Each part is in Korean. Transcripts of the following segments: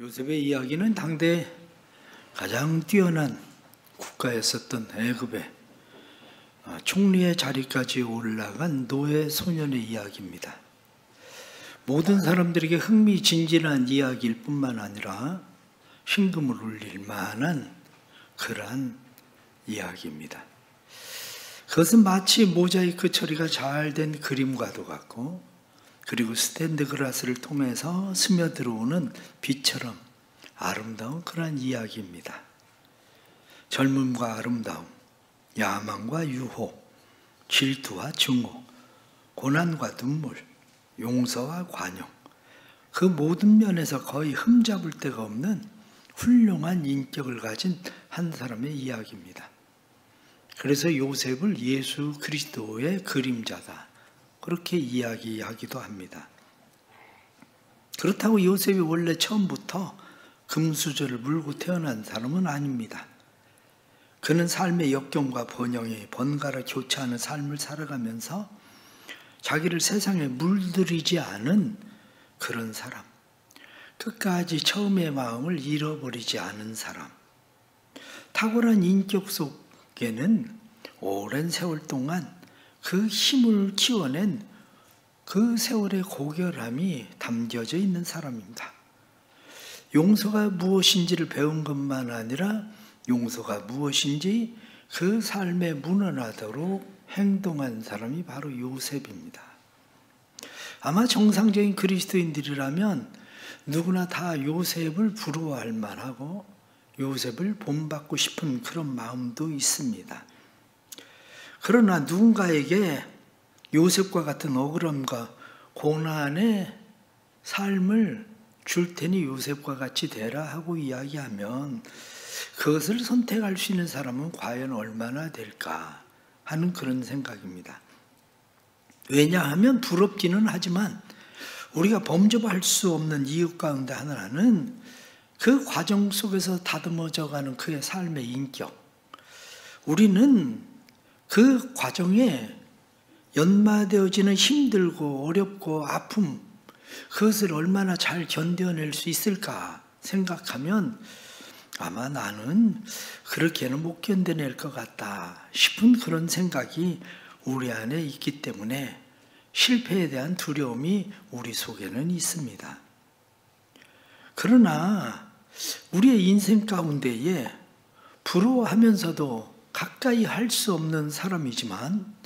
요셉의 이야기는 당대 가장 뛰어난 국가였었던 애굽의 총리의 자리까지 올라간 노예 소년의 이야기입니다. 모든 사람들에게 흥미진진한 이야기일 뿐만 아니라 심금을 울릴 만한 그러한 이야기입니다. 그것은 마치 모자이크 처리가 잘 된 그림과도 같고, 그리고 스테인드 글라스를 통해서 스며들어오는 빛처럼 아름다운 그러한 이야기입니다. 젊음과 아름다움, 야망과 유혹, 질투와 증오, 고난과 눈물, 용서와 관용, 그 모든 면에서 거의 흠잡을 데가 없는 훌륭한 인격을 가진 한 사람의 이야기입니다. 그래서 요셉을 예수 그리스도의 그림자다, 그렇게 이야기하기도 합니다. 그렇다고 요셉이 원래 처음부터 금수저를 물고 태어난 사람은 아닙니다. 그는 삶의 역경과 번영이 번갈아 교차하는 삶을 살아가면서 자기를 세상에 물들이지 않은 그런 사람, 끝까지 처음의 마음을 잃어버리지 않은 사람, 탁월한 인격 속에는 오랜 세월 동안 그 힘을 키워낸 그 세월의 고결함이 담겨져 있는 사람입니다. 용서가 무엇인지를 배운 것만 아니라 용서가 무엇인지 그 삶에 문헌하도록 행동한 사람이 바로 요셉입니다. 아마 정상적인 그리스도인들이라면 누구나 다 요셉을 부러워할 만하고 요셉을 본받고 싶은 그런 마음도 있습니다. 그러나 누군가에게 요셉과 같은 억울함과 고난의 삶을 줄 테니 요셉과 같이 되라 하고 이야기하면 그것을 선택할 수 있는 사람은 과연 얼마나 될까 하는 그런 생각입니다. 왜냐하면 부럽기는 하지만 우리가 범접할 수 없는 이유 가운데 하나는 그 과정 속에서 다듬어져가는 그의 삶의 인격. 우리는 그 과정에 연마되어지는 힘들고 어렵고 아픔, 그것을 얼마나 잘 견뎌낼 수 있을까 생각하면 아마 나는 그렇게는 못 견뎌낼 것 같다 싶은 그런 생각이 우리 안에 있기 때문에 실패에 대한 두려움이 우리 속에는 있습니다. 그러나 우리의 인생 가운데에 부러워하면서도 가까이 할 수 없는 사람이지만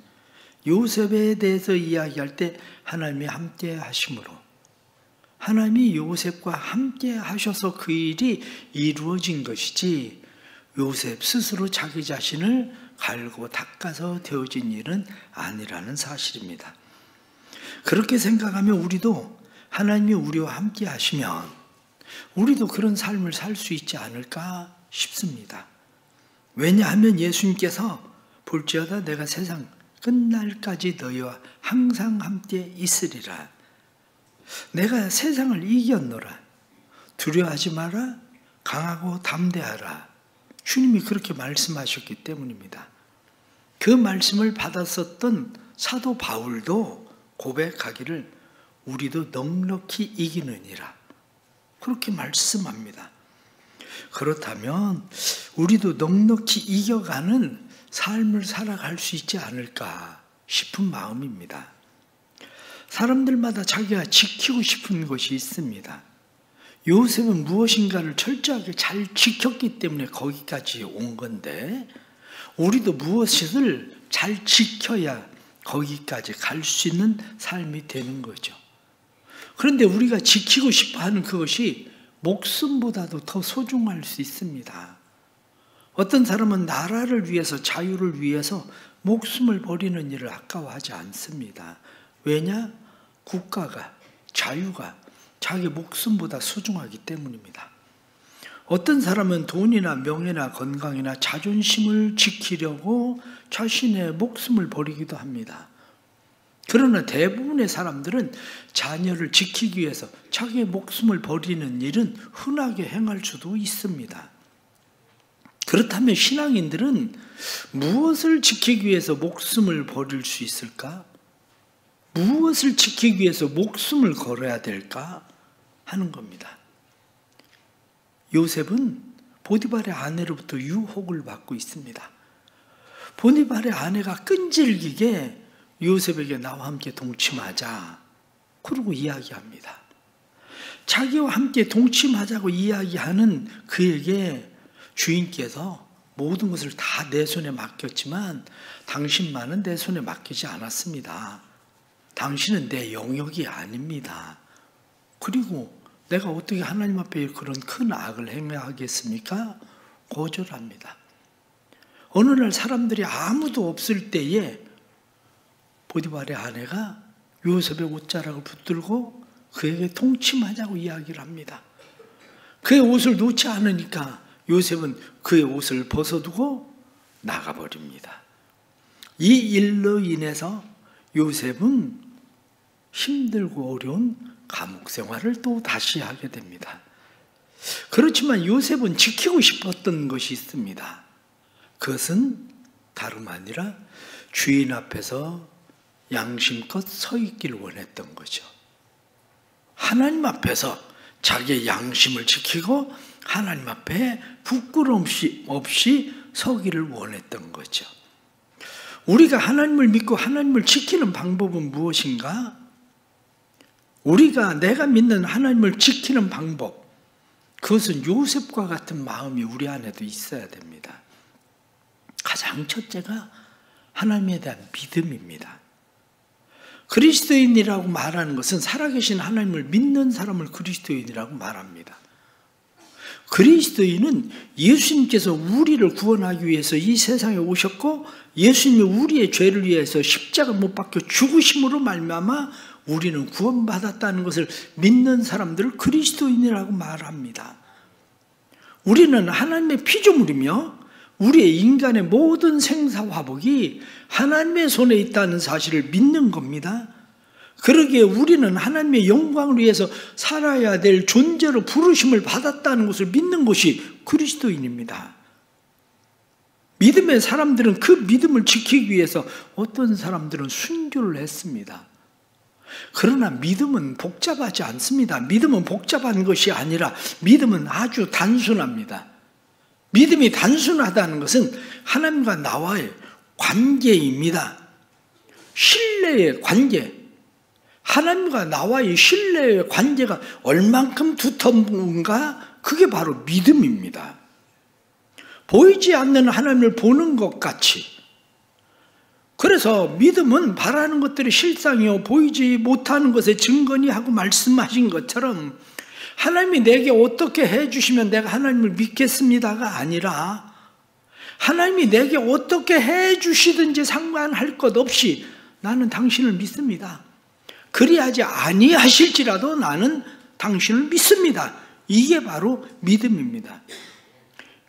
요셉에 대해서 이야기할 때 하나님이 함께 하심으로 하나님이 요셉과 함께 하셔서 그 일이 이루어진 것이지 요셉 스스로 자기 자신을 갈고 닦아서 되어진 일은 아니라는 사실입니다. 그렇게 생각하면 우리도 하나님이 우리와 함께 하시면 우리도 그런 삶을 살 수 있지 않을까 싶습니다. 왜냐하면 예수님께서 볼지어다 내가 세상 끝날까지 너희와 항상 함께 있으리라. 내가 세상을 이겼노라. 두려워하지 마라. 강하고 담대하라. 주님이 그렇게 말씀하셨기 때문입니다. 그 말씀을 받았었던 사도 바울도 고백하기를 우리도 넉넉히 이기느니라. 그렇게 말씀합니다. 그렇다면 우리도 넉넉히 이겨가는 삶을 살아갈 수 있지 않을까 싶은 마음입니다. 사람들마다 자기가 지키고 싶은 것이 있습니다. 요셉은 무엇인가를 철저하게 잘 지켰기 때문에 거기까지 온 건데 우리도 무엇을 잘 지켜야 거기까지 갈 수 있는 삶이 되는 거죠. 그런데 우리가 지키고 싶어하는 그것이 목숨보다도 더 소중할 수 있습니다. 어떤 사람은 나라를 위해서 자유를 위해서 목숨을 버리는 일을 아까워하지 않습니다. 왜냐? 국가가 자유가 자기 목숨보다 소중하기 때문입니다. 어떤 사람은 돈이나 명예나 건강이나 자존심을 지키려고 자신의 목숨을 버리기도 합니다. 그러나 대부분의 사람들은 자녀를 지키기 위해서 자기의 목숨을 버리는 일은 흔하게 행할 수도 있습니다. 그렇다면 신앙인들은 무엇을 지키기 위해서 목숨을 버릴 수 있을까? 무엇을 지키기 위해서 목숨을 걸어야 될까? 하는 겁니다. 요셉은 보디발의 아내로부터 유혹을 받고 있습니다. 보디발의 아내가 끈질기게 요셉에게 나와 함께 동침하자 그러고 이야기합니다. 자기와 함께 동침하자고 이야기하는 그에게 주인께서 모든 것을 다 내 손에 맡겼지만 당신만은 내 손에 맡기지 않았습니다. 당신은 내 영역이 아닙니다. 그리고 내가 어떻게 하나님 앞에 그런 큰 악을 행하겠습니까? 거절합니다. 어느 날 사람들이 아무도 없을 때에 보디발의 아내가 요셉의 옷자락을 붙들고 그에게 동침하자고 이야기를 합니다. 그의 옷을 놓지 않으니까 요셉은 그의 옷을 벗어두고 나가버립니다. 이 일로 인해서 요셉은 힘들고 어려운 감옥 생활을 또 다시 하게 됩니다. 그렇지만 요셉은 지키고 싶었던 것이 있습니다. 그것은 다름 아니라 주인 앞에서 양심껏 서 있기를 원했던 거죠. 하나님 앞에서 자기의 양심을 지키고 하나님 앞에 부끄러움 없이 서기를 원했던 거죠. 우리가 하나님을 믿고 하나님을 지키는 방법은 무엇인가? 내가 믿는 하나님을 지키는 방법, 그것은 요셉과 같은 마음이 우리 안에도 있어야 됩니다. 가장 첫째가 하나님에 대한 믿음입니다. 그리스도인이라고 말하는 것은 살아계신 하나님을 믿는 사람을 그리스도인이라고 말합니다. 그리스도인은 예수님께서 우리를 구원하기 위해서 이 세상에 오셨고 예수님이 우리의 죄를 위해서 십자가 못 박혀 죽으심으로 말미암아 우리는 구원받았다는 것을 믿는 사람들을 그리스도인이라고 말합니다. 우리는 하나님의 피조물이며 우리의 인간의 모든 생사화복이 하나님의 손에 있다는 사실을 믿는 겁니다. 그러기에 우리는 하나님의 영광을 위해서 살아야 될 존재로 부르심을 받았다는 것을 믿는 것이 그리스도인입니다. 믿음의 사람들은 그 믿음을 지키기 위해서 어떤 사람들은 순교를 했습니다. 그러나 믿음은 복잡하지 않습니다. 믿음은 복잡한 것이 아니라 믿음은 아주 단순합니다. 믿음이 단순하다는 것은 하나님과 나와의 관계입니다. 신뢰의 관계. 하나님과 나와의 신뢰의 관계가 얼만큼 두터운가? 그게 바로 믿음입니다. 보이지 않는 하나님을 보는 것 같이. 그래서 믿음은 바라는 것들이 실상이요 보이지 못하는 것의 증거니 하고 말씀하신 것처럼 하나님이 내게 어떻게 해주시면 내가 하나님을 믿겠습니다가 아니라 하나님이 내게 어떻게 해주시든지 상관할 것 없이 나는 당신을 믿습니다. 그리하지 아니하실지라도 나는 당신을 믿습니다. 이게 바로 믿음입니다.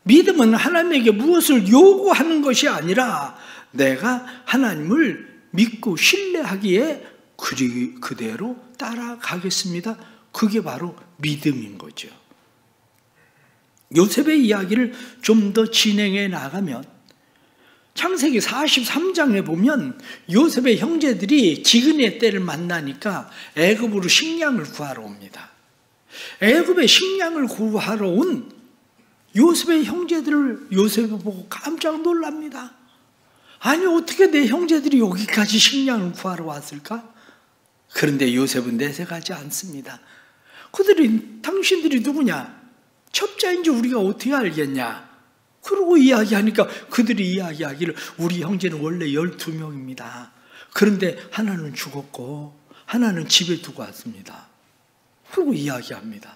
믿음은 하나님에게 무엇을 요구하는 것이 아니라 내가 하나님을 믿고 신뢰하기에 그대로 따라가겠습니다. 그게 바로 믿음인 거죠. 요셉의 이야기를 좀 더 진행해 나가면 창세기 43장에 보면 요셉의 형제들이 지근의 때를 만나니까 애굽으로 식량을 구하러 옵니다. 애굽에 식량을 구하러 온 요셉의 형제들을 요셉이 보고 깜짝 놀랍니다. 아니 어떻게 내 형제들이 여기까지 식량을 구하러 왔을까? 그런데 요셉은 내색하지 않습니다. 당신들이 누구냐? 첩자인지 우리가 어떻게 알겠냐? 그러고 이야기하니까 그들이 이야기하기를 우리 형제는 원래 12명입니다. 그런데 하나는 죽었고 하나는 집에 두고 왔습니다. 그러고 이야기합니다.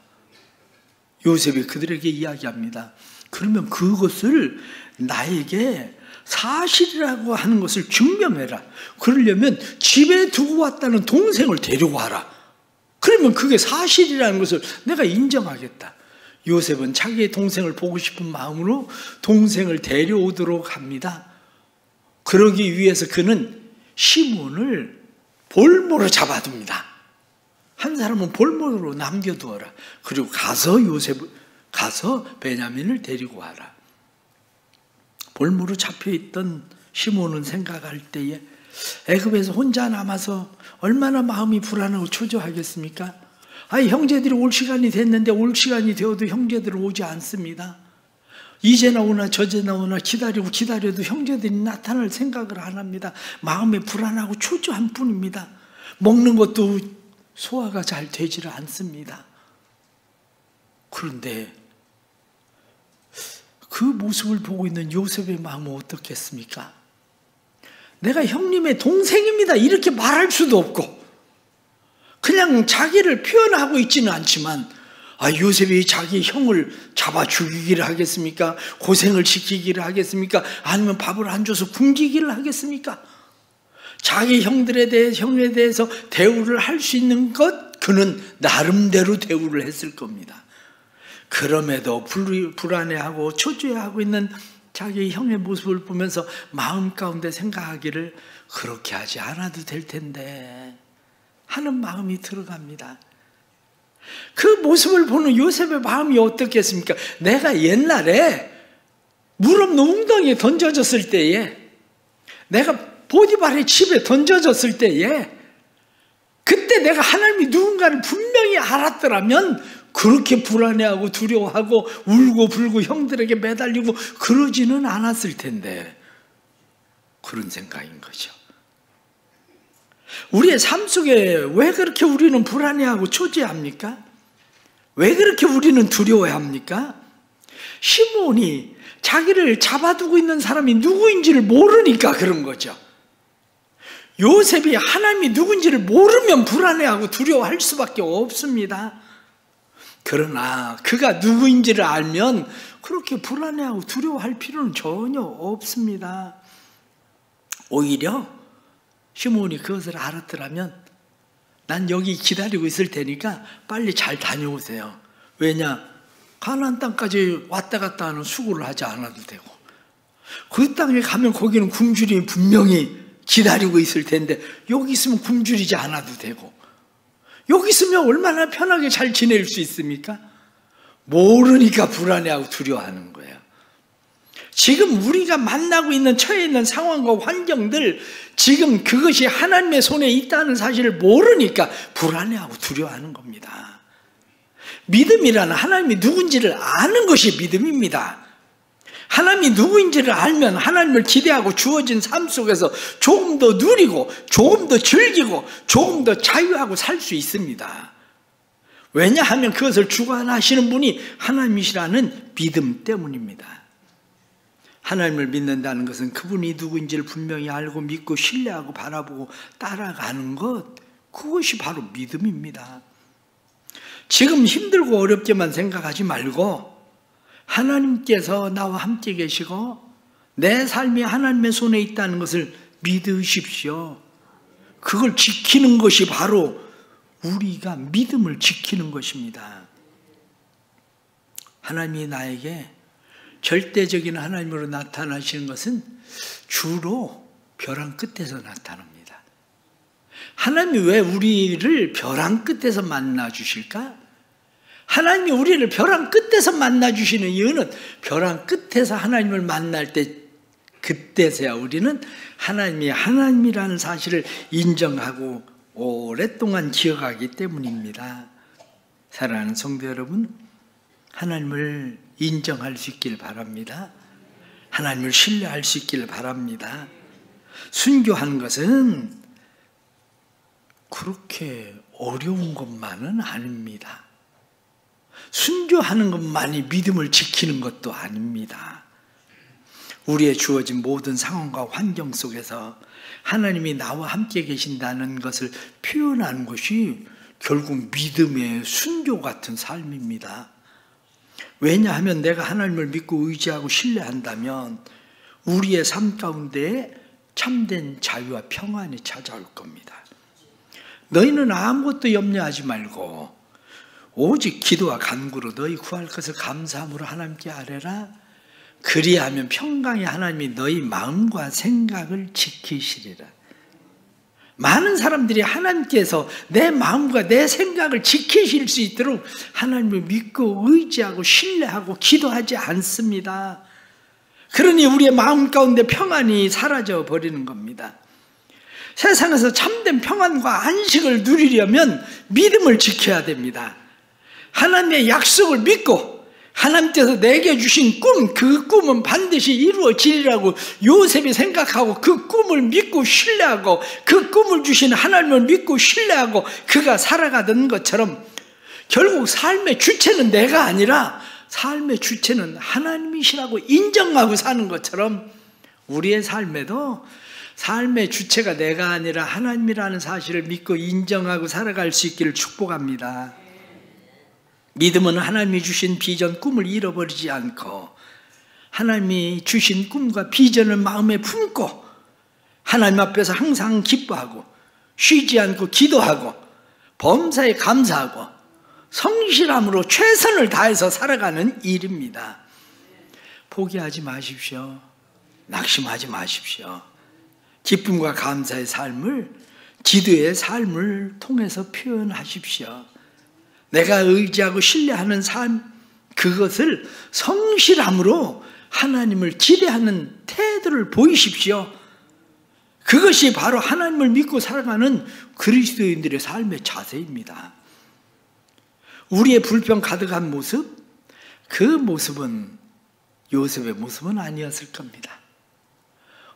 요셉이 그들에게 이야기합니다. 그러면 그것을 나에게 사실이라고 하는 것을 증명해라. 그러려면 집에 두고 왔다는 동생을 데리고 와라. 그러면 그게 사실이라는 것을 내가 인정하겠다. 요셉은 자기의 동생을 보고 싶은 마음으로 동생을 데려오도록 합니다. 그러기 위해서 그는 시몬을 볼모로 잡아둡니다. 한 사람은 볼모로 남겨두어라. 그리고 가서 베냐민을 데리고 와라. 볼모로 잡혀있던 시몬은 생각할 때에 애굽에서 혼자 남아서 얼마나 마음이 불안하고 초조하겠습니까? 아니, 형제들이 올 시간이 됐는데 올 시간이 되어도 형제들이 오지 않습니다. 이제 나오나 저제 나오나 기다려도 형제들이 나타날 생각을 안 합니다. 마음이 불안하고 초조한 뿐입니다. 먹는 것도 소화가 잘 되지를 않습니다. 그런데 그 모습을 보고 있는 요셉의 마음은 어떻겠습니까? 내가 형님의 동생입니다 이렇게 말할 수도 없고, 그냥 자기를 표현하고 있지는 않지만, 요셉이 자기 형을 잡아 죽이기를 하겠습니까? 고생을 시키기를 하겠습니까? 아니면 밥을 안 줘서 굶기기를 하겠습니까? 자기 형에 대해서 대우를 할 수 있는 것, 그는 나름대로 대우를 했을 겁니다. 그럼에도 불안해하고 초조해하고 있는 자기 형의 모습을 보면서 마음 가운데 생각하기를 그렇게 하지 않아도 될 텐데 하는 마음이 들어갑니다. 그 모습을 보는 요셉의 마음이 어떻겠습니까? 내가 옛날에 물 없는 웅덩이에 던져졌을 때에, 내가 보디발의 집에 던져졌을 때에, 그때 내가 하나님이 누군가를 분명히 알았더라면 그렇게 불안해하고 두려워하고 울고 불고 형들에게 매달리고 그러지는 않았을 텐데, 그런 생각인 거죠. 우리의 삶 속에 왜 그렇게 우리는 불안해하고 초조해합니까? 왜 그렇게 우리는 두려워합니까? 시므온이 자기를 잡아두고 있는 사람이 누구인지를 모르니까 그런 거죠. 요셉이 하나님이 누군지를 모르면 불안해하고 두려워할 수밖에 없습니다. 그러나 그가 누구인지를 알면 그렇게 불안해하고 두려워할 필요는 전혀 없습니다. 오히려 시므온이 그것을 알았더라면 난 여기 기다리고 있을 테니까 빨리 잘 다녀오세요. 왜냐? 가나안 땅까지 왔다 갔다 하는 수고를 하지 않아도 되고, 그 땅에 가면 거기는 굶주림이 분명히 기다리고 있을 텐데 여기 있으면 굶주리지 않아도 되고, 여기 있으면 얼마나 편하게 잘 지낼 수 있습니까? 모르니까 불안해하고 두려워하는 거예요. 지금 우리가 만나고 있는 처해 있는 상황과 환경들, 지금 그것이 하나님의 손에 있다는 사실을 모르니까 불안해하고 두려워하는 겁니다. 믿음이라는 하나님이 누군지를 아는 것이 믿음입니다. 하나님이 누구인지를 알면 하나님을 기대하고 주어진 삶 속에서 조금 더 누리고 조금 더 즐기고 조금 더 자유하고 살 수 있습니다. 왜냐하면 그것을 주관하시는 분이 하나님이시라는 믿음 때문입니다. 하나님을 믿는다는 것은 그분이 누구인지를 분명히 알고 믿고 신뢰하고 바라보고 따라가는 것, 그것이 바로 믿음입니다. 지금 힘들고 어렵게만 생각하지 말고 하나님께서 나와 함께 계시고 내 삶이 하나님의 손에 있다는 것을 믿으십시오. 그걸 지키는 것이 바로 우리가 믿음을 지키는 것입니다. 하나님이 나에게 절대적인 하나님으로 나타나시는 것은 주로 벼랑 끝에서 나타납니다. 하나님이 왜 우리를 벼랑 끝에서 만나 주실까? 하나님이 우리를 벼랑 끝에서 만나 주시는 이유는 벼랑 끝에서 하나님을 만날 때, 그때서야 우리는 하나님이 하나님이라는 사실을 인정하고 오랫동안 기억하기 때문입니다. 사랑하는 성도 여러분, 하나님을 인정할 수 있길 바랍니다. 하나님을 신뢰할 수 있길 바랍니다. 순교하는 것은 그렇게 어려운 것만은 아닙니다. 순교하는 것만이 믿음을 지키는 것도 아닙니다. 우리의 주어진 모든 상황과 환경 속에서 하나님이 나와 함께 계신다는 것을 표현하는 것이 결국 믿음의 순교 같은 삶입니다. 왜냐하면 내가 하나님을 믿고 의지하고 신뢰한다면 우리의 삶 가운데 참된 자유와 평안이 찾아올 겁니다. 너희는 아무것도 염려하지 말고 오직 기도와 간구로 너희 구할 것을 감사함으로 하나님께 아뢰라. 그리하면 평강의 하나님이 너희 마음과 생각을 지키시리라. 많은 사람들이 하나님께서 내 마음과 내 생각을 지키실 수 있도록 하나님을 믿고 의지하고 신뢰하고 기도하지 않습니다. 그러니 우리의 마음 가운데 평안이 사라져 버리는 겁니다. 세상에서 참된 평안과 안식을 누리려면 믿음을 지켜야 됩니다. 하나님의 약속을 믿고 하나님께서 내게 주신 꿈, 그 꿈은 반드시 이루어지리라고 요셉이 생각하고 그 꿈을 믿고 신뢰하고 그 꿈을 주신 하나님을 믿고 신뢰하고 그가 살아가던 것처럼 결국 삶의 주체는 내가 아니라 삶의 주체는 하나님이시라고 인정하고 사는 것처럼 우리의 삶에도 삶의 주체가 내가 아니라 하나님이라는 사실을 믿고 인정하고 살아갈 수 있기를 축복합니다. 믿음은 하나님이 주신 비전, 꿈을 잃어버리지 않고 하나님이 주신 꿈과 비전을 마음에 품고 하나님 앞에서 항상 기뻐하고 쉬지 않고 기도하고 범사에 감사하고 성실함으로 최선을 다해서 살아가는 일입니다. 포기하지 마십시오. 낙심하지 마십시오. 기쁨과 감사의 삶을, 기도의 삶을 통해서 표현하십시오. 내가 의지하고 신뢰하는 삶, 그것을 성실함으로 하나님을 기대하는 태도를 보이십시오. 그것이 바로 하나님을 믿고 살아가는 그리스도인들의 삶의 자세입니다. 우리의 불평 가득한 모습, 그 모습은 요셉의 모습은 아니었을 겁니다.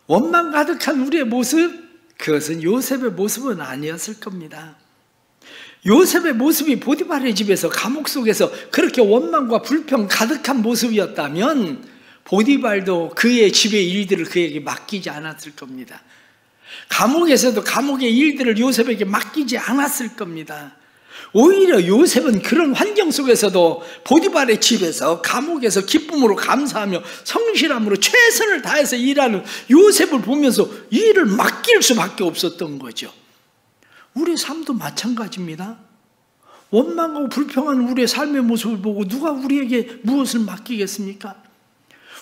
원망 가득한 우리의 모습, 그것은 요셉의 모습은 아니었을 겁니다. 요셉의 모습이 보디발의 집에서 감옥 속에서 그렇게 원망과 불평 가득한 모습이었다면 보디발도 그의 집의 일들을 그에게 맡기지 않았을 겁니다. 감옥에서도 감옥의 일들을 요셉에게 맡기지 않았을 겁니다. 오히려 요셉은 그런 환경 속에서도 보디발의 집에서 감옥에서 기쁨으로 감사하며 성실함으로 최선을 다해서 일하는 요셉을 보면서 이 일을 맡길 수밖에 없었던 거죠. 우리의 삶도 마찬가지입니다. 원망하고 불평하는 우리의 삶의 모습을 보고 누가 우리에게 무엇을 맡기겠습니까?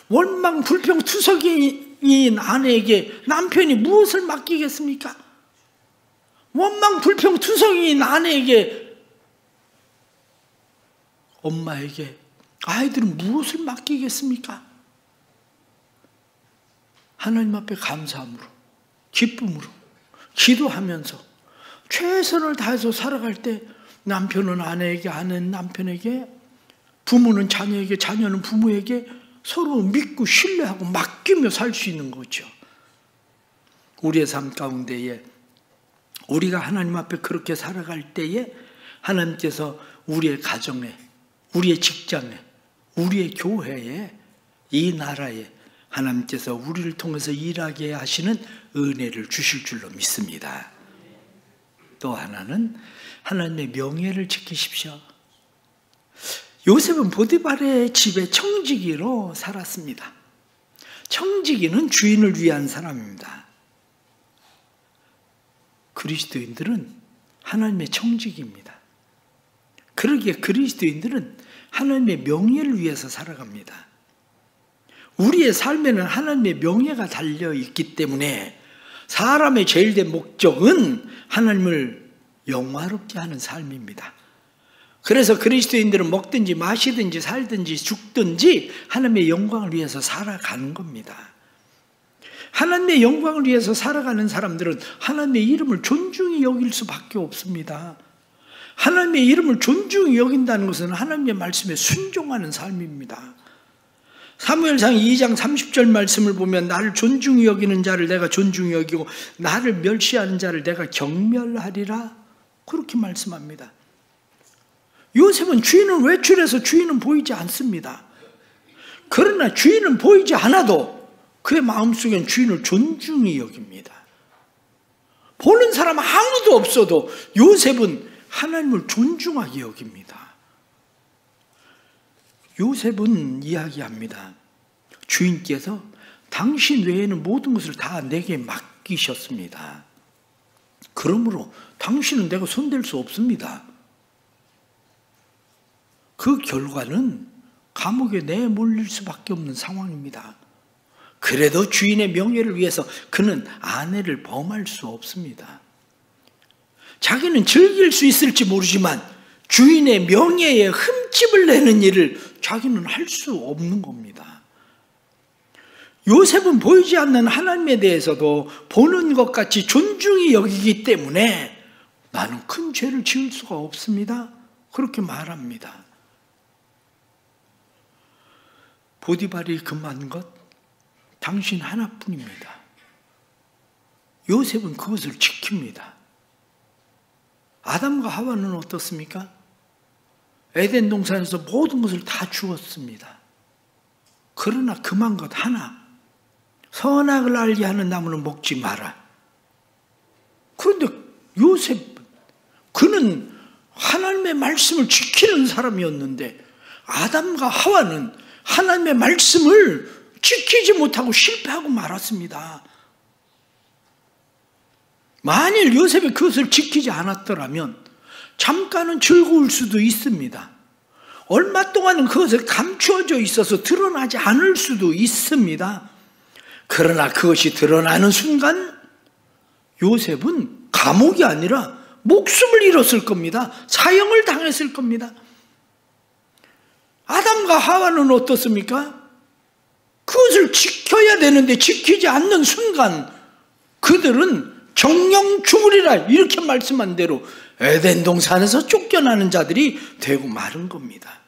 원망 불평 투석이인 아내에게 남편이 무엇을 맡기겠습니까? 원망 불평 투석이인 아내에게, 엄마에게 아이들은 무엇을 맡기겠습니까? 하나님 앞에 감사함으로, 기쁨으로, 기도하면서 최선을 다해서 살아갈 때 남편은 아내에게, 아내는 남편에게, 부모는 자녀에게, 자녀는 부모에게 서로 믿고 신뢰하고 맡기며 살 수 있는 거죠. 우리의 삶 가운데에 우리가 하나님 앞에 그렇게 살아갈 때에 하나님께서 우리의 가정에, 우리의 직장에, 우리의 교회에, 이 나라에 하나님께서 우리를 통해서 일하게 하시는 은혜를 주실 줄로 믿습니다. 또 하나는 하나님의 명예를 지키십시오. 요셉은 보디발의 집에 청지기로 살았습니다. 청지기는 주인을 위한 사람입니다. 그리스도인들은 하나님의 청지기입니다. 그러기에 그리스도인들은 하나님의 명예를 위해서 살아갑니다. 우리의 삶에는 하나님의 명예가 달려있기 때문에 사람의 제일 된 목적은 하나님을 영화롭게 하는 삶입니다. 그래서 그리스도인들은 먹든지 마시든지 살든지 죽든지 하나님의 영광을 위해서 살아가는 겁니다. 하나님의 영광을 위해서 살아가는 사람들은 하나님의 이름을 존중히 여길 수밖에 없습니다. 하나님의 이름을 존중히 여긴다는 것은 하나님의 말씀에 순종하는 삶입니다. 사무엘상 2장 30절 말씀을 보면 나를 존중히 여기는 자를 내가 존중히 여기고 나를 멸시하는 자를 내가 경멸하리라, 그렇게 말씀합니다. 요셉은 주인을 외출해서 주인은 보이지 않습니다. 그러나 주인은 보이지 않아도 그의 마음속엔 주인을 존중히 여깁니다. 보는 사람 아무도 없어도 요셉은 하나님을 존중하게 여깁니다. 요셉은 이야기합니다. 주인께서 당신 외에는 모든 것을 다 내게 맡기셨습니다. 그러므로 당신은 내가 손댈 수 없습니다. 그 결과는 감옥에 내몰릴 수밖에 없는 상황입니다. 그래도 주인의 명예를 위해서 그는 아내를 범할 수 없습니다. 자기는 즐길 수 있을지 모르지만 주인의 명예에 흠집을 내는 일을 자기는 할 수 없는 겁니다. 요셉은 보이지 않는 하나님에 대해서도 보는 것 같이 존중히 여기기 때문에 나는 큰 죄를 지을 수가 없습니다. 그렇게 말합니다. 보디발이 금한 것 당신 하나뿐입니다. 요셉은 그것을 지킵니다. 아담과 하와는 어떻습니까? 에덴 동산에서 모든 것을 다 주었습니다. 그러나 금한 것 하나, 선악을 알게 하는 나무는 먹지 마라. 그런데 요셉, 그는 하나님의 말씀을 지키는 사람이었는데 아담과 하와는 하나님의 말씀을 지키지 못하고 실패하고 말았습니다. 만일 요셉이 그것을 지키지 않았더라면 잠깐은 즐거울 수도 있습니다. 얼마 동안은 그것을 감추어져 있어서 드러나지 않을 수도 있습니다. 그러나 그것이 드러나는 순간 요셉은 감옥이 아니라 목숨을 잃었을 겁니다. 사형을 당했을 겁니다. 아담과 하와는 어떻습니까? 그것을 지켜야 되는데 지키지 않는 순간 그들은 정령 죽으리라 이렇게 말씀한 대로 에덴 동산에서 쫓겨나는 자들이 되고 마른 겁니다.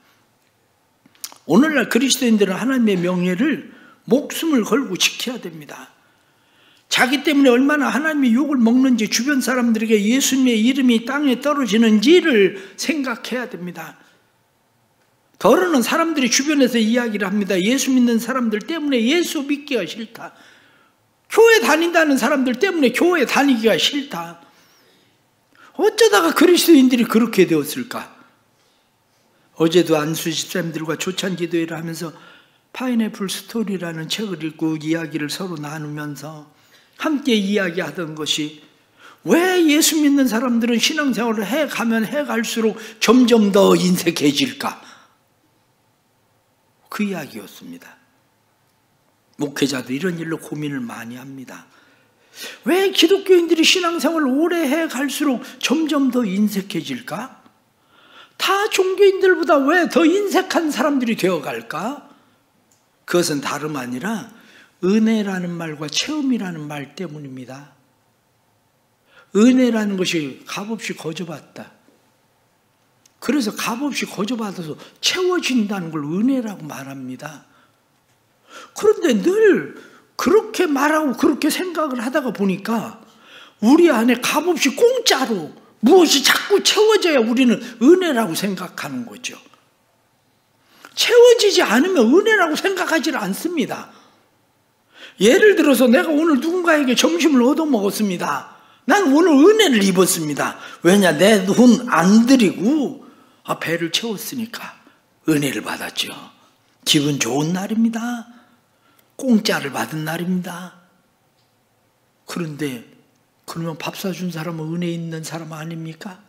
오늘날 그리스도인들은 하나님의 명예를 목숨을 걸고 지켜야 됩니다. 자기 때문에 얼마나 하나님의 욕을 먹는지, 주변 사람들에게 예수님의 이름이 땅에 떨어지는지를 생각해야 됩니다. 더러는 사람들이 주변에서 이야기를 합니다. 예수 믿는 사람들 때문에 예수 믿기가 싫다. 교회 다닌다는 사람들 때문에 교회 다니기가 싫다. 어쩌다가 그리스도인들이 그렇게 되었을까? 어제도 안수 집사님들과 조찬 기도회를 하면서 파인애플 스토리라는 책을 읽고 이야기를 서로 나누면서 함께 이야기하던 것이 왜 예수 믿는 사람들은 신앙생활을 해가면 해갈수록 점점 더 인색해질까? 그 이야기였습니다. 목회자도 이런 일로 고민을 많이 합니다. 왜 기독교인들이 신앙생활을 오래 해갈수록 점점 더 인색해질까? 타 종교인들보다 왜 더 인색한 사람들이 되어갈까? 그것은 다름 아니라 은혜라는 말과 체험이라는 말 때문입니다. 은혜라는 것이 값없이 거저받다. 그래서 값없이 거저받아서 채워진다는 걸 은혜라고 말합니다. 그런데 늘 그렇게 말하고 그렇게 생각을 하다가 보니까 우리 안에 값없이 공짜로 무엇이 자꾸 채워져야 우리는 은혜라고 생각하는 거죠. 채워지지 않으면 은혜라고 생각하지 않습니다. 예를 들어서 내가 오늘 누군가에게 점심을 얻어먹었습니다. 난 오늘 은혜를 입었습니다. 왜냐? 내 돈 안 들이고 배를 채웠으니까 은혜를 받았죠. 기분 좋은 날입니다. 공짜를 받은 날입니다. 그런데 그러면 밥 사준 사람은 은혜 있는 사람 아닙니까?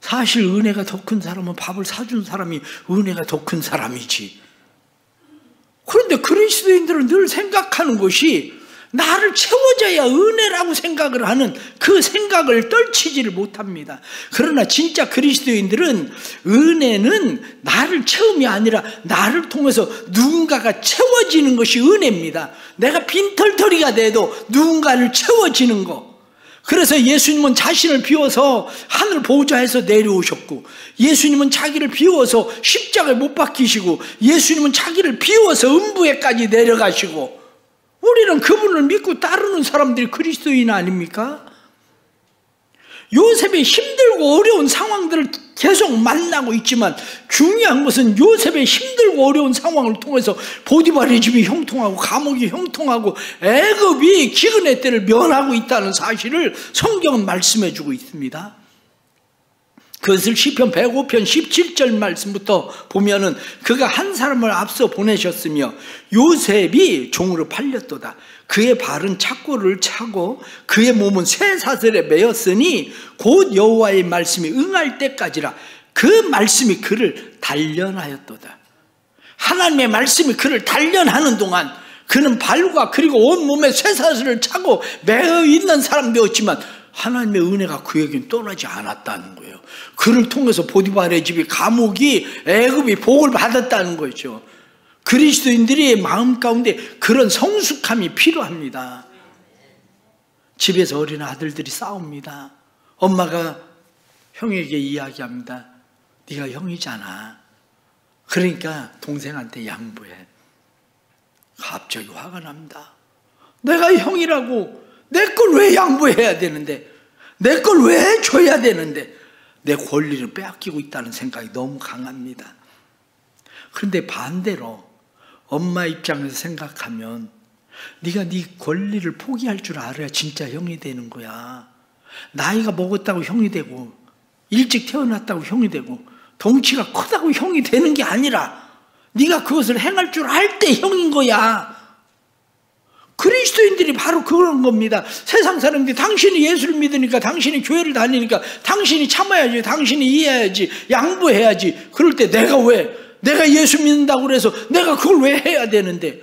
사실 은혜가 더 큰 사람은 밥을 사준 사람이 은혜가 더 큰 사람이지. 그런데 그리스도인들은 늘 생각하는 것이 나를 채워줘야 은혜라고 생각을 하는 그 생각을 떨치지를 못합니다. 그러나 진짜 그리스도인들은 은혜는 나를 채움이 아니라 나를 통해서 누군가가 채워지는 것이 은혜입니다. 내가 빈털터리가 돼도 누군가를 채워지는 거. 그래서 예수님은 자신을 비워서 하늘 보좌에서 내려오셨고, 예수님은 자기를 비워서 십자가에 못 박히시고, 예수님은 자기를 비워서 음부에까지 내려가시고, 우리는 그분을 믿고 따르는 사람들이 그리스도인 아닙니까? 요셉의 힘들고 어려운 상황들을 계속 만나고 있지만 중요한 것은 요셉의 힘들고 어려운 상황을 통해서 보디발의 집이 형통하고 감옥이 형통하고 애굽이 기근의 때를 면하고 있다는 사실을 성경은 말씀해 주고 있습니다. 그것을 시편 105편 17절 말씀부터 보면은 그가 한 사람을 앞서 보내셨으며 요셉이 종으로 팔렸도다. 그의 발은 착고를 차고 그의 몸은 쇠사슬에 매였으니 곧 여호와의 말씀이 응할 때까지라. 그 말씀이 그를 단련하였도다. 하나님의 말씀이 그를 단련하는 동안 그는 발과 그리고 온 몸에 쇠사슬을 차고 매어 있는 사람 되었지만 하나님의 은혜가 그에겐 떠나지 않았다는 거예요. 그를 통해서 보디발의 집이 감옥이 애굽이 복을 받았다는 거죠. 그리스도인들의 마음 가운데 그런 성숙함이 필요합니다. 집에서 어린 아들들이 싸웁니다. 엄마가 형에게 이야기합니다. 네가 형이잖아. 그러니까 동생한테 양보해. 갑자기 화가 납니다. 내가 형이라고 내 걸 왜 양보해야 되는데, 내 걸 왜 줘야 되는데, 내 권리를 빼앗기고 있다는 생각이 너무 강합니다. 그런데 반대로 엄마 입장에서 생각하면 네가 네 권리를 포기할 줄 알아야 진짜 형이 되는 거야. 나이가 먹었다고 형이 되고, 일찍 태어났다고 형이 되고, 덩치가 크다고 형이 되는 게 아니라 네가 그것을 행할 줄 알 때 형인 거야. 그리스도인들이 바로 그런 겁니다. 세상 사람들이 당신이 예수를 믿으니까, 당신이 교회를 다니니까, 당신이 참아야지, 당신이 이해해야지, 양보해야지. 그럴 때 내가 예수 믿는다고 그래서 내가 그걸 왜 해야 되는데,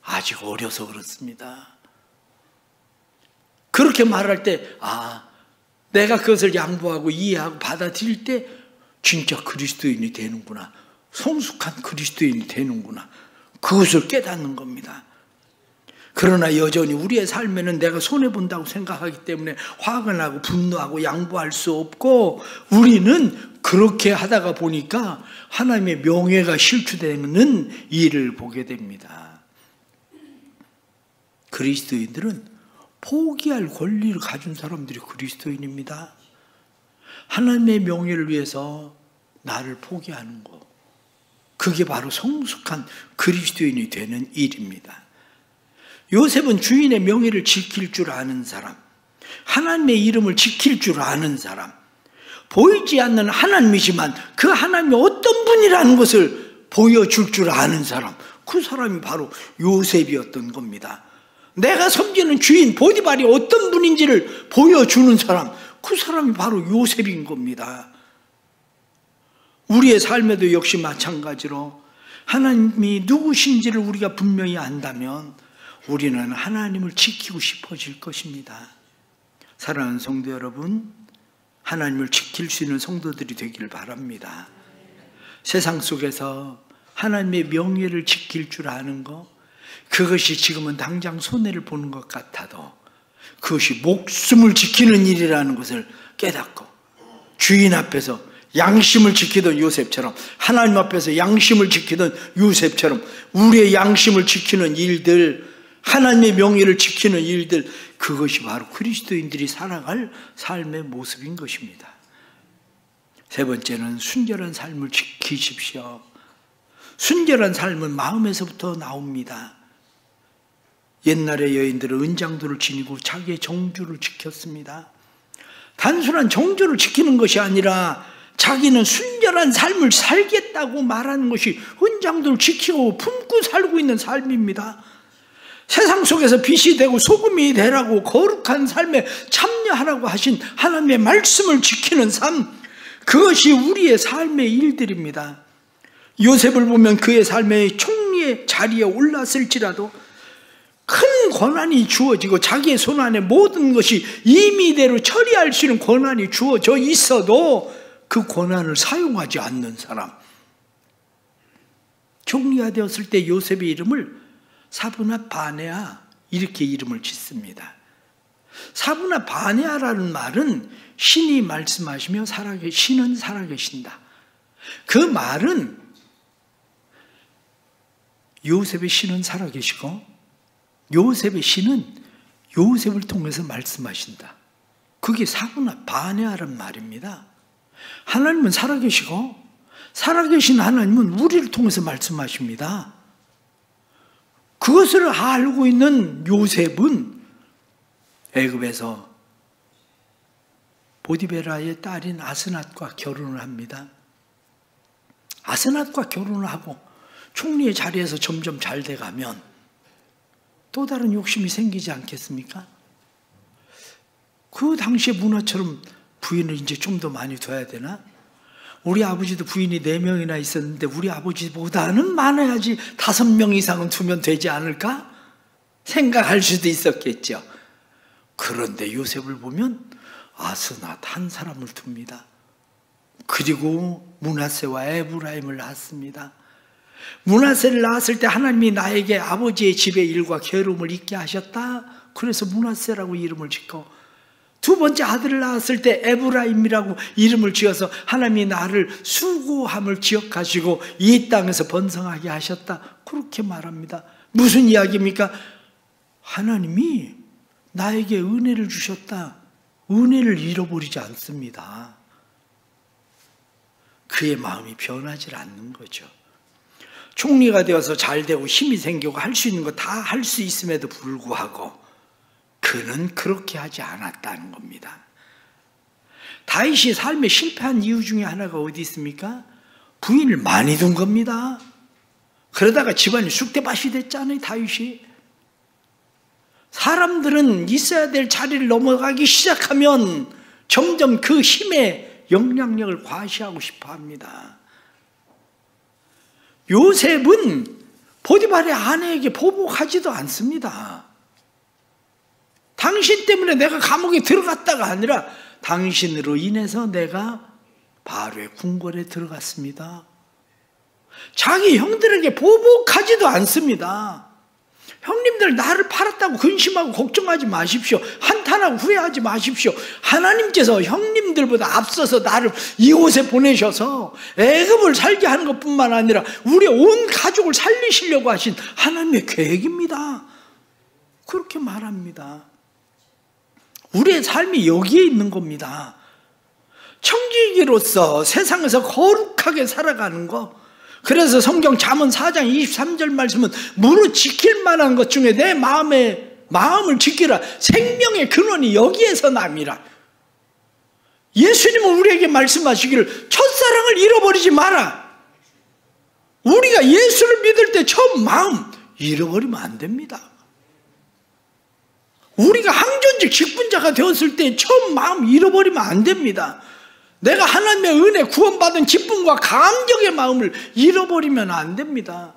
아직 어려서 그렇습니다. 그렇게 말할 때, 내가 그것을 양보하고 이해하고 받아들일 때 진짜 그리스도인이 되는구나, 성숙한 그리스도인이 되는구나, 그것을 깨닫는 겁니다. 그러나 여전히 우리의 삶에는 내가 손해본다고 생각하기 때문에 화가 나고 분노하고 양보할 수 없고, 우리는 그렇게 하다가 보니까 하나님의 명예가 실추되는 일을 보게 됩니다. 그리스도인들은 포기할 권리를 가진 사람들이 그리스도인입니다. 하나님의 명예를 위해서 나를 포기하는 것, 그게 바로 성숙한 그리스도인이 되는 일입니다. 요셉은 주인의 명예를 지킬 줄 아는 사람, 하나님의 이름을 지킬 줄 아는 사람, 보이지 않는 하나님이지만 그 하나님이 어떤 분이라는 것을 보여줄 줄 아는 사람, 그 사람이 바로 요셉이었던 겁니다. 내가 섬기는 주인 보디발이 어떤 분인지를 보여주는 사람, 그 사람이 바로 요셉인 겁니다. 우리의 삶에도 역시 마찬가지로 하나님이 누구신지를 우리가 분명히 안다면 우리는 하나님을 지키고 싶어질 것입니다. 사랑하는 성도 여러분, 하나님을 지킬 수 있는 성도들이 되길 바랍니다. 세상 속에서 하나님의 명예를 지킬 줄 아는 것, 그것이 지금은 당장 손해를 보는 것 같아도 그것이 목숨을 지키는 일이라는 것을 깨닫고, 주인 앞에서 양심을 지키던 요셉처럼, 하나님 앞에서 양심을 지키던 요셉처럼 우리의 양심을 지키는 일들, 하나님의 명예를 지키는 일들, 그것이 바로 그리스도인들이 살아갈 삶의 모습인 것입니다. 세 번째는 순결한 삶을 지키십시오. 순결한 삶은 마음에서부터 나옵니다. 옛날의 여인들은 은장도를 지니고 자기의 정주를 지켰습니다. 단순한 정주를 지키는 것이 아니라 자기는 순결한 삶을 살겠다고 말하는 것이 은장도를 지키고 품고 살고 있는 삶입니다. 세상 속에서 빛이 되고 소금이 되라고 거룩한 삶에 참여하라고 하신 하나님의 말씀을 지키는 삶, 그것이 우리의 삶의 일들입니다. 요셉을 보면 그의 삶의 총리의 자리에 올랐을지라도 큰 권한이 주어지고 자기의 손 안에 모든 것이 임의대로 처리할 수 있는 권한이 주어져 있어도 그 권한을 사용하지 않는 사람, 총리가 되었을 때 요셉의 이름을 사브나 바네아, 이렇게 이름을 짓습니다. 사브나 바네아라는 말은 신이 말씀하시며 신은 살아계신다. 그 말은 요셉의 신은 살아계시고 요셉의 신은 요셉을 통해서 말씀하신다. 그게 사브나 바네아란 말입니다. 하나님은 살아계시고 살아계신 하나님은 우리를 통해서 말씀하십니다. 그것을 알고 있는 요셉은 애굽에서 보디베라의 딸인 아스낫과 결혼을 합니다. 아스낫과 결혼을 하고 총리의 자리에서 점점 잘 돼가면 또 다른 욕심이 생기지 않겠습니까? 그 당시의 문화처럼 부인을 이제 좀 더 많이 둬야 되나? 우리 아버지도 부인이 4명이나 있었는데 우리 아버지보다는 많아야지 5명 이상은 두면 되지 않을까? 생각할 수도 있었겠죠. 그런데 요셉을 보면 아스낫 한 사람을 둡니다. 그리고 므낫세와 에브라임을 낳습니다. 므낫세를 낳았을 때 하나님이 나에게 아버지의 집의 일과 게으름을 잊게 하셨다. 그래서 므낫세라고 이름을 짓고, 두 번째 아들을 낳았을 때 에브라임이라고 이름을 지어서 하나님이 나를 수고함을 기억하시고 이 땅에서 번성하게 하셨다. 그렇게 말합니다. 무슨 이야기입니까? 하나님이 나에게 은혜를 주셨다. 은혜를 잃어버리지 않습니다. 그의 마음이 변하지 않는 거죠. 총리가 되어서 잘 되고 힘이 생기고 할 수 있는 거 다 할 수 있음에도 불구하고 그는 그렇게 하지 않았다는 겁니다. 다윗이 삶에 실패한 이유 중에 하나가 어디 있습니까? 부인을 많이 둔 겁니다. 그러다가 집안이 쑥대밭이 됐잖아요, 다윗이. 사람들은 있어야 될 자리를 넘어가기 시작하면 점점 그 힘의 영향력을 과시하고 싶어 합니다. 요셉은 보디발의 아내에게 보복하지도 않습니다. 당신 때문에 내가 감옥에 들어갔다가 아니라 당신으로 인해서 내가 바로의 궁궐에 들어갔습니다. 자기 형들에게 보복하지도 않습니다. 형님들 나를 팔았다고 근심하고 걱정하지 마십시오. 한탄하고 후회하지 마십시오. 하나님께서 형님들보다 앞서서 나를 이곳에 보내셔서 애굽을 살게 하는 것뿐만 아니라 우리 온 가족을 살리시려고 하신 하나님의 계획입니다. 그렇게 말합니다. 우리의 삶이 여기에 있는 겁니다. 청지기로서 세상에서 거룩하게 살아가는 거. 그래서 성경 잠언 4장 23절 말씀은 무릇 지킬 만한 것 중에 내 마음을 지키라. 생명의 근원이 여기에서 남이라. 예수님은 우리에게 말씀하시기를 첫사랑을 잃어버리지 마라. 우리가 예수를 믿을 때 처음 마음 잃어버리면 안 됩니다. 우리가 항존직 직분자가 되었을 때 처음 마음 잃어버리면 안 됩니다. 내가 하나님의 은혜 구원받은 기쁨과 감격의 마음을 잃어버리면 안 됩니다.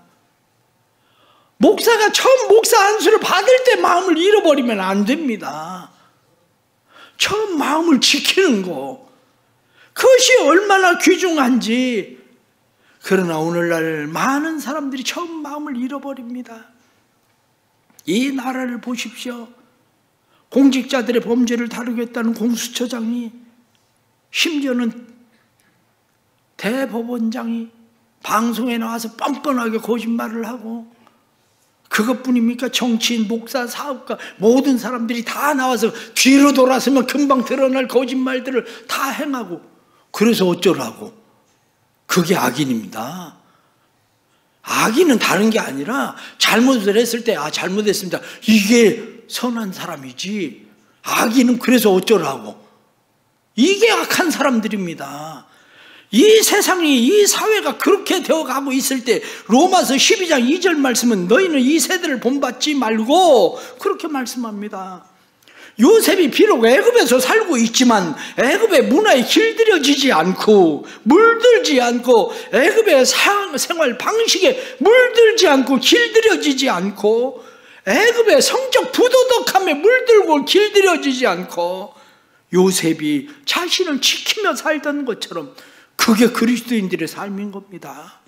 목사가 처음 목사 안수를 받을 때 마음을 잃어버리면 안 됩니다. 처음 마음을 지키는 거, 그것이 얼마나 귀중한지. 그러나 오늘날 많은 사람들이 처음 마음을 잃어버립니다. 이 나라를 보십시오. 공직자들의 범죄를 다루겠다는 공수처장이, 심지어는 대법원장이 방송에 나와서 뻔뻔하게 거짓말을 하고, 그것뿐입니까? 정치인, 목사, 사업가 모든 사람들이 다 나와서 뒤로 돌아서면 금방 드러날 거짓말들을 다 행하고, 그래서 어쩌라고? 그게 악인입니다. 악인은 다른 게 아니라 잘못을 했을 때 잘못했습니다, 이게 선한 사람이지, 악인은 그래서 어쩌라고? 이게 악한 사람들입니다. 이 세상이, 이 사회가 그렇게 되어가고 있을 때 로마서 12장 2절 말씀은 너희는 이 세대를 본받지 말고, 그렇게 말씀합니다. 요셉이 비록 애굽에서 살고 있지만 애굽의 문화에 길들여지지 않고 물들지 않고, 애굽의 생활 방식에 물들지 않고 길들여지지 않고, 애굽의 성적 부도덕함에 물들고 길들여지지 않고 요셉이 자신을 지키며 살던 것처럼, 그게 그리스도인들의 삶인 겁니다.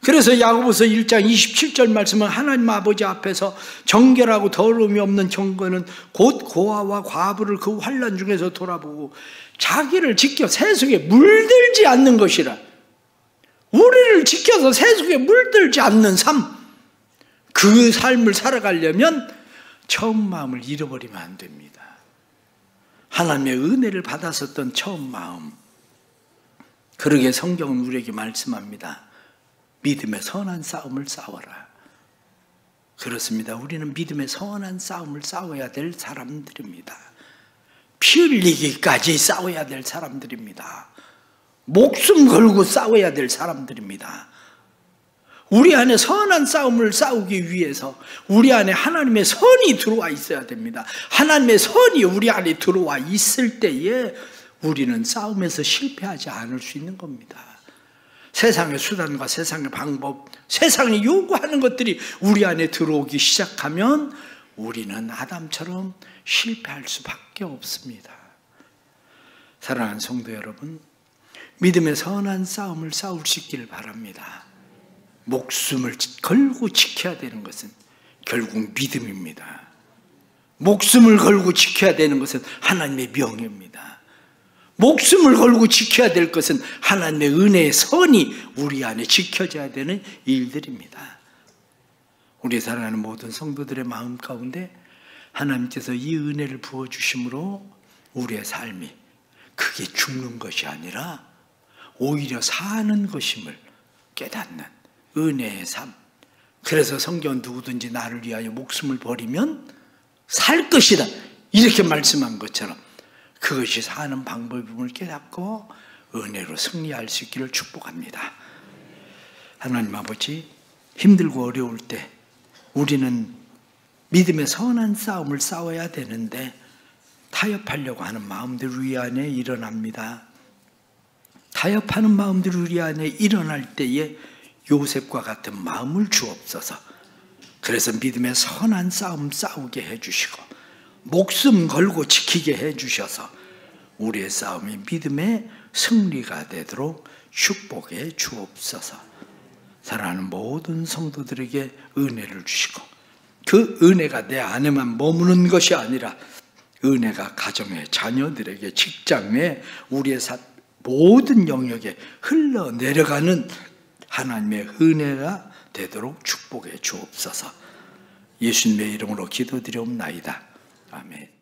그래서 야고보서 1장 27절 말씀은 하나님 아버지 앞에서 정결하고 더러움이 없는 경건은 곧 고아와 과부를 그 환난 중에서 돌아보고 자기를 지켜 세속에 물들지 않는 것이라. 우리를 지켜서 세속에 물들지 않는 삶, 그 삶을 살아가려면 처음 마음을 잃어버리면 안 됩니다. 하나님의 은혜를 받았었던 처음 마음. 그러게 성경은 우리에게 말씀합니다. 믿음의 선한 싸움을 싸워라. 그렇습니다. 우리는 믿음의 선한 싸움을 싸워야 될 사람들입니다. 피 흘리기까지 싸워야 될 사람들입니다. 목숨 걸고 싸워야 될 사람들입니다. 우리 안에 선한 싸움을 싸우기 위해서 우리 안에 하나님의 선이 들어와 있어야 됩니다. 하나님의 선이 우리 안에 들어와 있을 때에 우리는 싸움에서 실패하지 않을 수 있는 겁니다. 세상의 수단과 세상의 방법, 세상이 요구하는 것들이 우리 안에 들어오기 시작하면 우리는 아담처럼 실패할 수밖에 없습니다. 사랑하는 성도 여러분, 믿음의 선한 싸움을 싸울 수 있기를 바랍니다. 목숨을 걸고 지켜야 되는 것은 결국 믿음입니다. 목숨을 걸고 지켜야 되는 것은 하나님의 명예입니다. 목숨을 걸고 지켜야 될 것은 하나님의 은혜의 선이 우리 안에 지켜져야 되는 일들입니다. 우리 사랑하는 모든 성도들의 마음 가운데 하나님께서 이 은혜를 부어주심으로 우리의 삶이 그게 죽는 것이 아니라 오히려 사는 것임을 깨닫는 은혜의 삶. 그래서 성경은 누구든지 나를 위하여 목숨을 버리면 살 것이다 이렇게 말씀한 것처럼 그것이 사는 방법임을 깨닫고 은혜로 승리할 수 있기를 축복합니다. 하나님 아버지, 힘들고 어려울 때 우리는 믿음의 선한 싸움을 싸워야 되는데 타협하려고 하는 마음들 우리 안에 일어납니다. 타협하는 마음들 우리 안에 일어날 때에 요셉과 같은 마음을 주옵소서. 그래서 믿음의 선한 싸움 싸우게 해주시고 목숨 걸고 지키게 해주셔서 우리의 싸움이 믿음의 승리가 되도록 축복해 주옵소서. 사랑하는 모든 성도들에게 은혜를 주시고 그 은혜가 내 안에만 머무는 것이 아니라 은혜가 가정의 자녀들에게 직장에 우리의 모든 영역에 흘러내려가는 하나님의 은혜가 되도록 축복해 주옵소서. 예수님의 이름으로 기도드리옵나이다. 아멘.